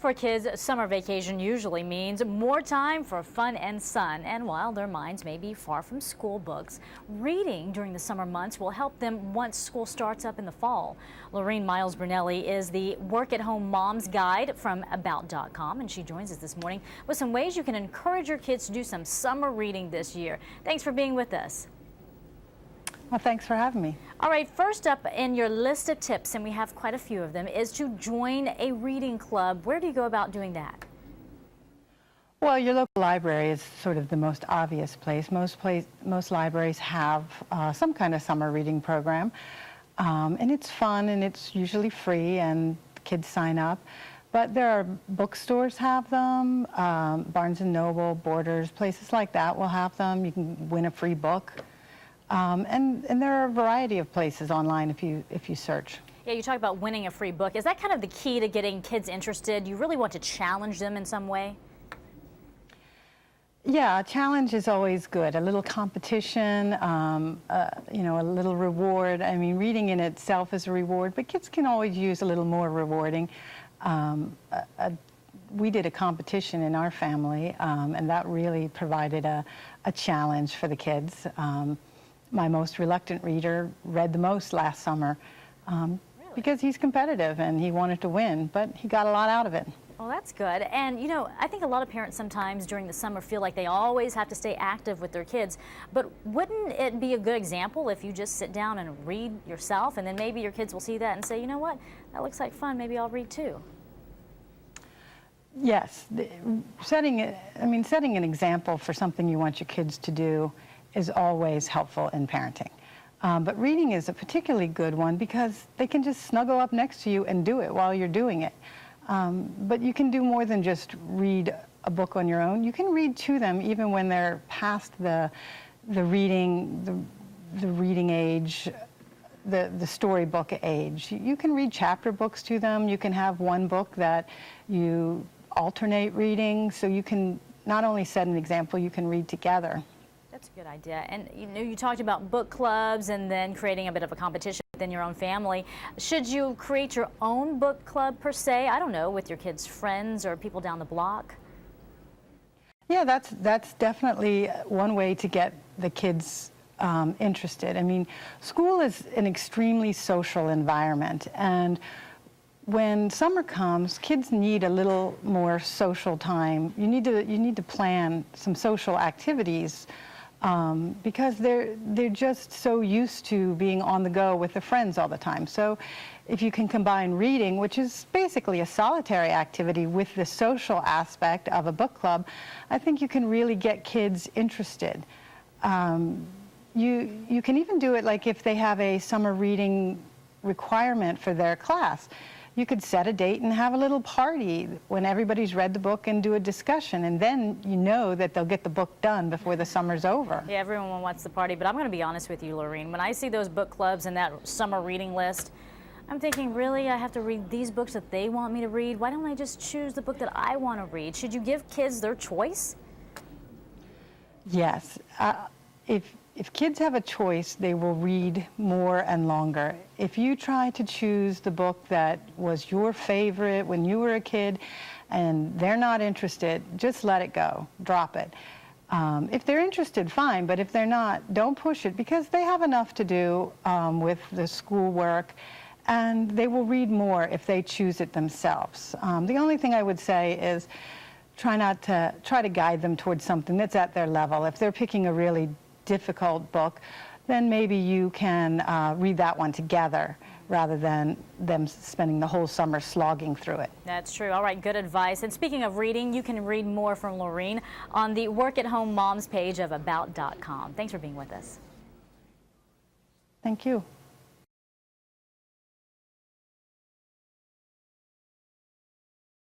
For kids, summer vacation usually means more time for fun and sun. And while their minds may be far from school books, reading during the summer months will help them once school starts up in the fall. Laureen Miles Brunelli is the Work-at-Home Mom's Guide from About.com, and she joins us this morning with some ways you can encourage your kids to do some summer reading this year. Thanks for being with us. Well, thanks for having me. All right, first up in your list of tips, and we have quite a few of them, is to join a reading club. Where do you go about doing that? Well, your local library is sort of the most obvious place. Most libraries have some kind of summer reading program, and it's fun and it's usually free, and kids sign up. But there are bookstores have them, Barnes & Noble, Borders, places like that will have them. You can win a free book. And there are a variety of places online if you search. Yeah, you talk about winning a free book. Is that kind of the key to getting kids interested? You really want to challenge them in some way? Yeah, a challenge is always good. A little competition, you know, a little reward. I mean, reading in itself is a reward, but kids can always use a little more rewarding. We did a competition in our family, and that really provided a challenge for the kids. My most reluctant reader read the most last summer because he's competitive and he wanted to win, but he got a lot out of it. Well, that's good. And, you know, I think a lot of parents sometimes during the summer feel like they always have to stay active with their kids. But wouldn't it be a good example if you just sit down and read yourself, and then maybe your kids will see that and say, you know what, that looks like fun, maybe I'll read too? Yes. Setting an example for something you want your kids to do is always helpful in parenting. But reading is a particularly good one because they can just snuggle up next to you and do it while you're doing it. But you can do more than just read a book on your own. You can read to them even when they're past the reading age, the storybook age. You can read chapter books to them. You can have one book that you alternate reading, so you can not only set an example, you can read together. That's a good idea. And you know, you talked about book clubs and then creating a bit of a competition within your own family. Should you create your own book club per se? I don't know, with your kids' friends or people down the block? Yeah, that's definitely one way to get the kids interested. I mean, school is an extremely social environment, and when summer comes, kids need a little more social time. You need to plan some social activities because they're just so used to being on the go with their friends all the time. So if you can combine reading, which is basically a solitary activity, with the social aspect of a book club, I think you can really get kids interested. You can even do it like if they have a summer reading requirement for their class. You could set a date and have a little party when everybody's read the book and do a discussion, and then you know that they'll get the book done before the summer's over. Yeah, everyone wants the party, but I'm going to be honest with you, Laureen. When I see those book clubs and that summer reading list, I'm thinking, really, I have to read these books that they want me to read? Why don't I just choose the book that I want to read? Should you give kids their choice? Yes. If kids have a choice, they will read more and longer. If you try to choose the book that was your favorite when you were a kid and they're not interested, just let it go, drop it. If they're interested, fine, but if they're not, don't push it, because they have enough to do with the schoolwork, and they will read more if they choose it themselves. The only thing I would say is try to guide them towards something that's at their level. If they're picking a really difficult book, then maybe you can read that one together rather than them spending the whole summer slogging through it. That's true. All right, good advice. And speaking of reading, you can read more from Laureen on the Work-at-Home Moms page of About.com. Thanks for being with us. Thank you.